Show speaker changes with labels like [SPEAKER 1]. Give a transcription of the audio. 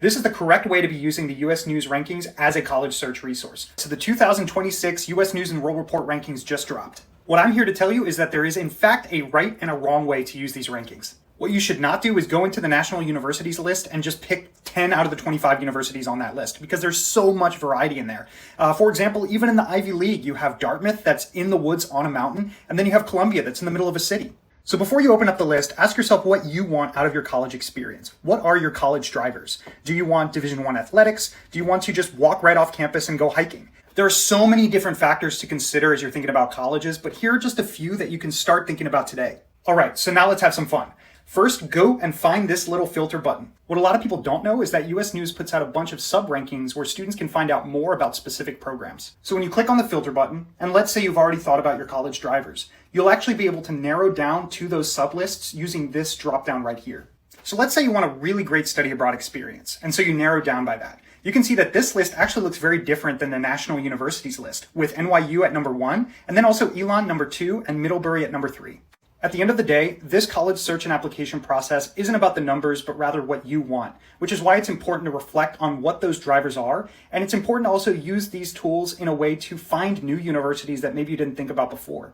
[SPEAKER 1] This is the correct way to be using the US News rankings as a college search resource. So the 2026 US News and World Report rankings just dropped. What I'm here to tell you is that there is in fact a right and a wrong way to use these rankings. What you should not do is go into the national universities list and just pick 10 out of the 25 universities on that list, because there's so much variety in there. For example, even in the Ivy League, you have Dartmouth that's in the woods on a mountain, and then you have Columbia that's in the middle of a city. So before you open up the list, ask yourself what you want out of your college experience. What are your college drivers? Do you want Division I athletics? Do you want to just walk right off campus and go hiking? There are so many different factors to consider as you're thinking about colleges, but here are just a few that you can start thinking about today. All right, so now let's have some fun. First, go and find this little filter button. What a lot of people don't know is that US News puts out a bunch of sub-rankings where students can find out more about specific programs. So when you click on the filter button, and let's say you've already thought about your college drivers, you'll actually be able to narrow down to those sub-lists using this drop-down right here. So let's say you want a really great study abroad experience, and so you narrow down by that. You can see that this list actually looks very different than the national universities list, with NYU at number 1, and then also Elon number 2, and Middlebury at number 3. At the end of the day, this college search and application process isn't about the numbers, but rather what you want, which is why it's important to reflect on what those drivers are. And it's important to also use these tools in a way to find new universities that maybe you didn't think about before.